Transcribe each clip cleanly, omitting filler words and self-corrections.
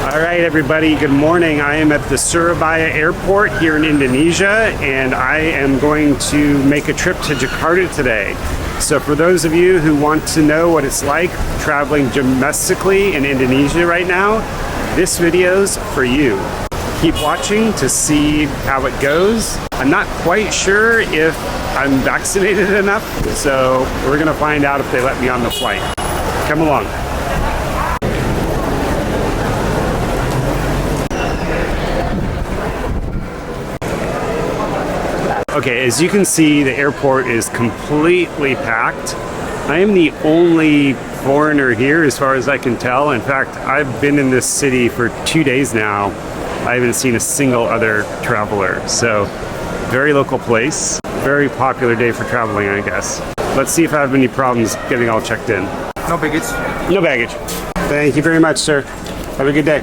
All right, everybody, good morning. I am at the Surabaya airport here in Indonesia, and I am going to make a trip to Jakarta today. So for those of you who want to know what it's like traveling domestically in Indonesia right now, this video's for you. Keep watching to see how it goes. I'm not quite sure if I'm vaccinated enough, so we're gonna find out if they let me on the flight. Come along. Okay, as you can see, the airport is completely packed. I am the only foreigner here as far as I can tell. In fact, I've been in this city for 2 days now. I haven't seen a single other traveler. So, very local place. Very popular day for traveling, I guess. Let's see if I have any problems getting all checked in. No baggage. No baggage. Thank you very much, sir. Have a good day.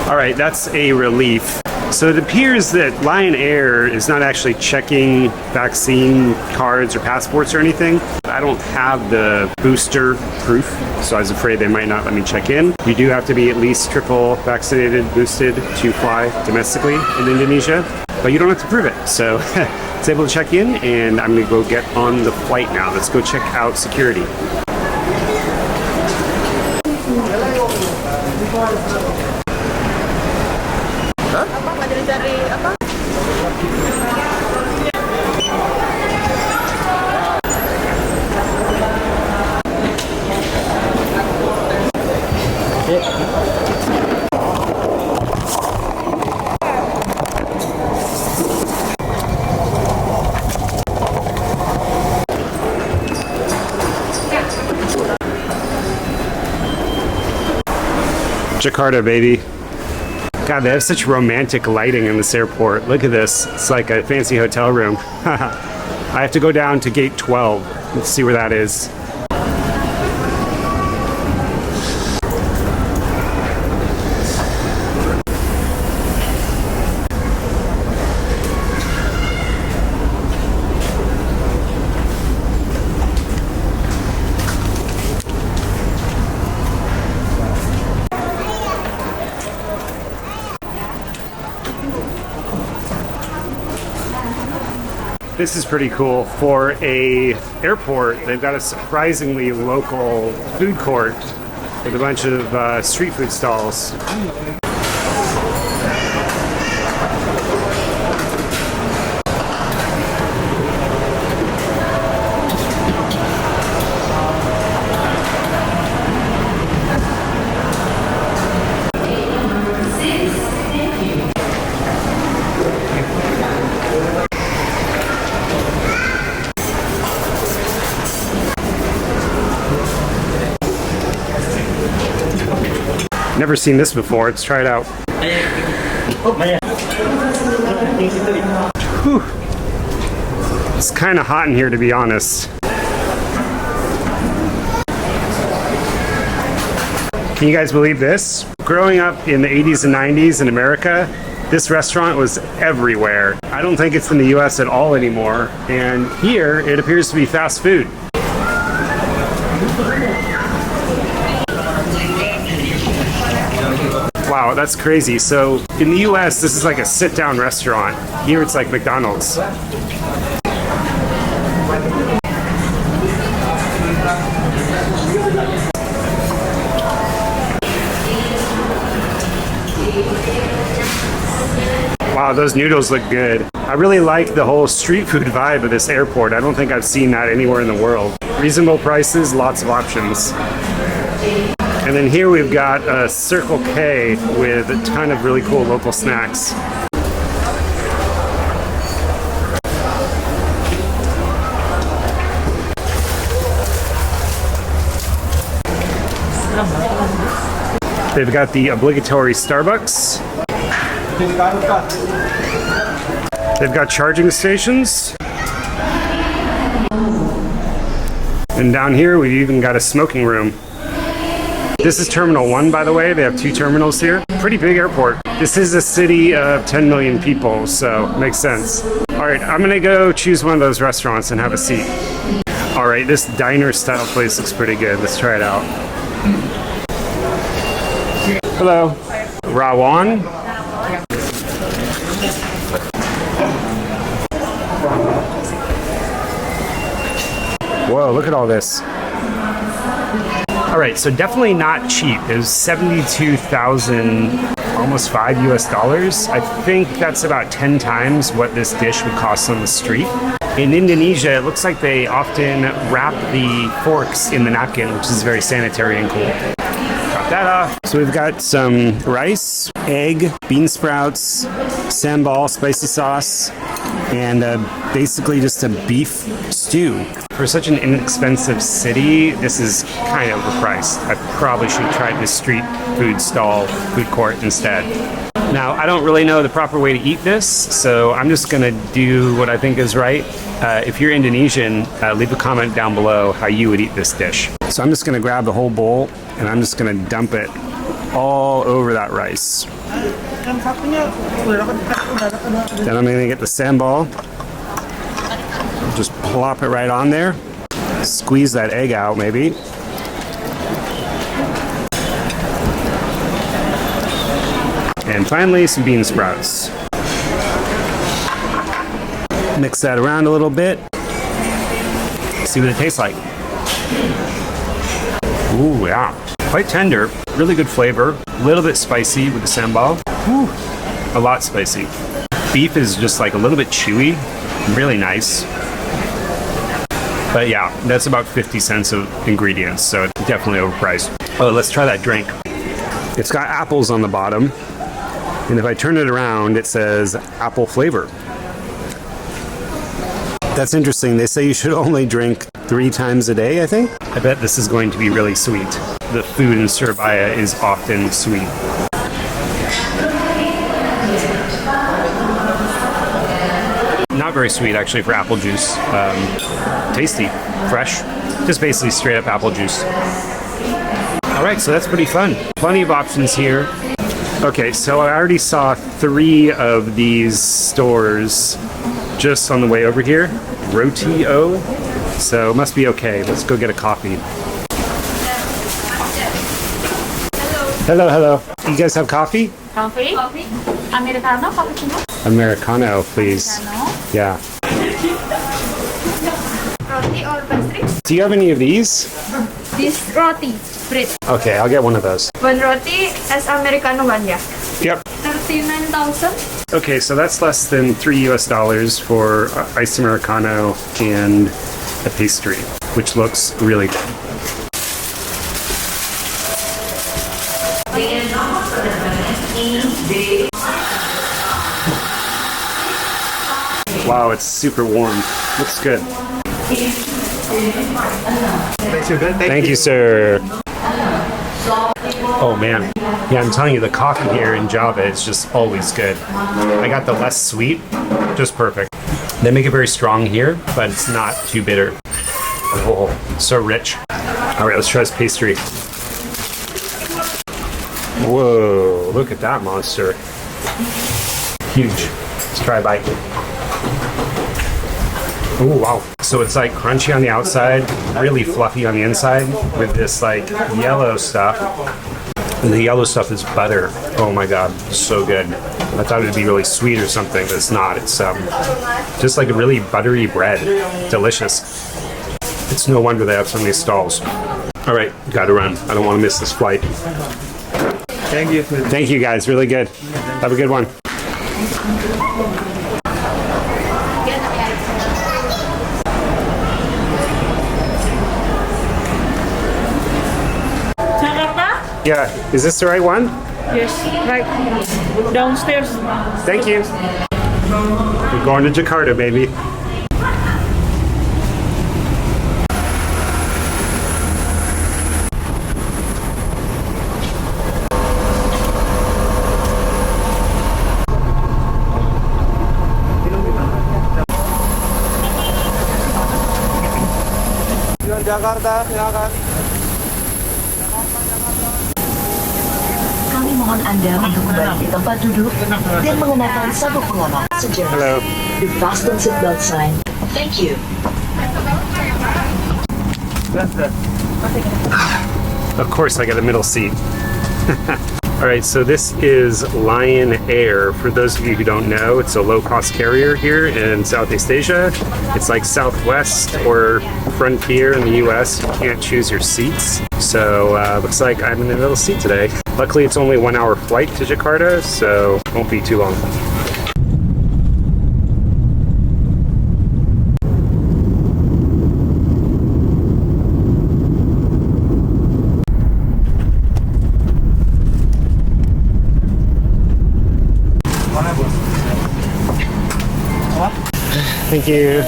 All right, that's a relief. So it appears that Lion Air is not actually checking vaccine cards or passports or anything. I don't have the booster proof, so I was afraid they might not let me check in. You do have to be at least triple vaccinated, boosted to fly domestically in Indonesia, but you don't have to prove it. So it's able to check in, and I'm gonna go get on the flight now. Let's go check out security. Jakarta, baby. God, they have such romantic lighting in this airport. Look at this. It's like a fancy hotel room. I have to go down to gate 12. Let's see where that is. This is pretty cool. For a airport, they've got a surprisingly local food court with a bunch of street food stalls. Never seen this before. Let's try it out. Whew. It's kind of hot in here, to be honest. Can you guys believe this? Growing up in the 80s and 90s in America, this restaurant was everywhere. I don't think it's in the US at all anymore. And here, it appears to be fast food. Wow, that's crazy. So in the US, this is like a sit-down restaurant. Here it's like McDonald's. Wow, those noodles look good. I really like the whole street food vibe of this airport. I don't think I've seen that anywhere in the world. Reasonable prices, lots of options. And then here we've got a Circle K with a ton of really cool local snacks. They've got the obligatory Starbucks. They've got charging stations. And down here we've even got a smoking room. This is Terminal 1, by the way. They have 2 terminals here. Pretty big airport. This is a city of 10 million people, so makes sense. All right, I'm gonna go choose one of those restaurants and have a seat. All right, this diner style place looks pretty good. Let's try it out. Hello. Rawon. Whoa, look at all this. All right, so definitely not cheap. It was 72,000, almost $5 US. I think that's about 10 times what this dish would cost on the street. In Indonesia, it looks like they often wrap the forks in the napkin, which is very sanitary and cool. Got that off. So we've got some rice, egg, bean sprouts, sambal, spicy sauce, and basically just a beef stew. For such an inexpensive city, this is kind of overpriced. I probably should have tried this street food stall, food court instead. Now, I don't really know the proper way to eat this, so I'm just gonna do what I think is right. If you're Indonesian, leave a comment down below how you would eat this dish. So I'm just gonna grab the whole bowl and I'm just gonna dump it all over that rice. Then I'm gonna get the sambal. Just plop it right on there. Squeeze that egg out, maybe. And finally, some bean sprouts. Mix that around a little bit. See what it tastes like. Ooh, yeah. Quite tender. Really good flavor. A little bit spicy with the sambal. Ooh, a lot spicy. Beef is just like a little bit chewy. Really nice. But yeah, that's about 50 cents of ingredients, so it's definitely overpriced. Oh, let's try that drink. It's got apples on the bottom, and if I turn it around, it says apple flavor. That's interesting. They say you should only drink 3 times a day, I think. I bet this is going to be really sweet. The food in Surabaya is often sweet. Not very sweet, actually, for apple juice. Tasty, fresh, just basically straight up apple juice. All right, so that's pretty fun. Plenty of options here. Okay, so I already saw 3 of these stores just on the way over here. Roti'O, so it must be okay. Let's go get a coffee. Hello, hello. You guys have coffee? Coffee? Americano, cappuccino? Americano, please. Americano. Yeah. Roti or pastry? Do you have any of these? This roti, bread. Okay, I'll get one of those. One roti as Americano one, yeah. Yep. 39,000. Okay, so that's less than $3 for iced Americano and a pastry, which looks really good. Wow, it's super warm. Looks good. Thank you, sir. Oh man. Yeah, I'm telling you, the coffee here in Java is just always good. I got the less sweet, just perfect. They make it very strong here, but it's not too bitter. Oh, so rich. All right, let's try this pastry. Whoa, look at that monster. Huge. Let's try a bite. Oh, wow. So it's like crunchy on the outside, really fluffy on the inside with this like yellow stuff. And the yellow stuff is butter. Oh my God, so good. I thought it would be really sweet or something, but it's not. It's just like a really buttery bread. Delicious. It's no wonder they have so many stalls. All right, gotta run. I don't want to miss this flight. Thank you. Thank you guys, really good. Have a good one. Jakarta? Yeah, is this the right one? Yes, right. Downstairs. Thank you. We're going to Jakarta, baby. Jakarta, silakan. Kami mohon Anda untuk kembali di tempat duduk dan mengenakan sabuk pengaman sejenis. Hello. The fasten seatbelt sign. Thank you. Of course, I got a middle seat. All right, so this is Lion Air. For those of you who don't know, it's a low-cost carrier here in Southeast Asia. It's like Southwest or Frontier in the US. You can't choose your seats. So looks like I'm in the middle seat today. Luckily, it's only a 1-hour flight to Jakarta, so it won't be too long. Thank you.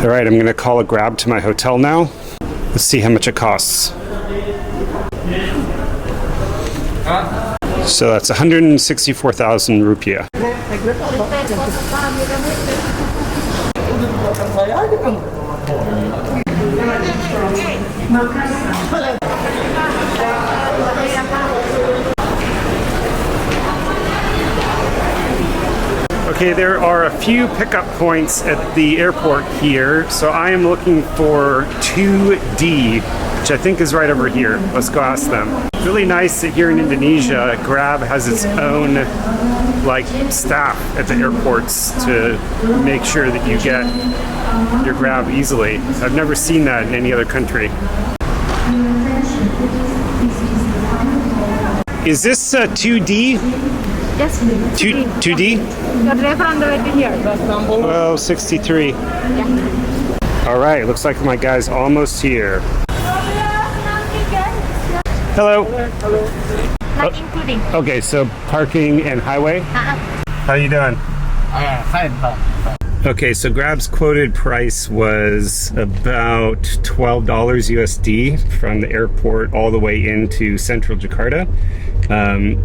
All right, I'm gonna call a Grab to my hotel now. Let's see how much it costs. So that's 164,000 rupiah. Okay, there are a few pickup points at the airport here, so I am looking for 2D, which I think is right over here. Let's go ask them. Really nice that here in Indonesia, Grab has its own staff at the airports to make sure that you get your Grab easily. I've never seen that in any other country. Is this 2D? Yes. 2D? Your driver on the way to here. Oh, 63. Yeah. All right, looks like my guy's almost here. Hello. Not including. Okay, so parking and highway. How you doing? Fine. Okay, so Grab's quoted price was about $12 USD from the airport all the way into central Jakarta,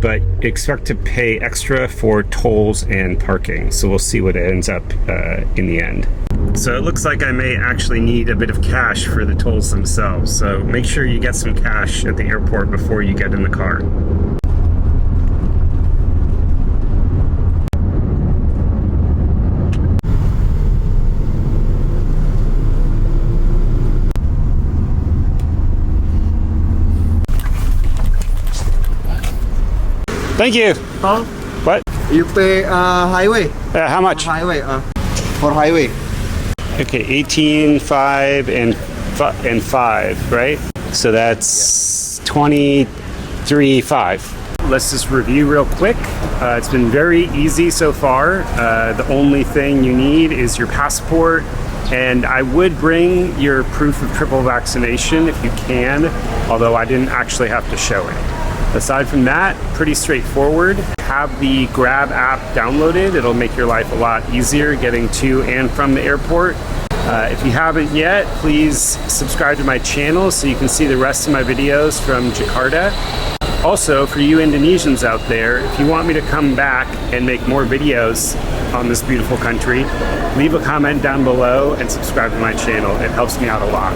but expect to pay extra for tolls and parking. So we'll see what it ends up in the end. So it looks like I may actually need a bit of cash for the tolls themselves. So make sure you get some cash at the airport before you get in the car. Thank you. Huh? What? You pay highway. How much? Highway. For highway. Okay, 18.5 and 5, right? So that's 23.5. Let's just review real quick. It's been very easy so far. The only thing you need is your passport, and I would bring your proof of triple vaccination if you can, although I didn't actually have to show it. Aside from that, pretty straightforward. Have the Grab app downloaded. It'll make your life a lot easier getting to and from the airport. If you haven't yet, please subscribe to my channel so you can see the rest of my videos from Jakarta. Also, for you Indonesians out there, if you want me to come back and make more videos on this beautiful country, leave a comment down below and subscribe to my channel. It helps me out a lot.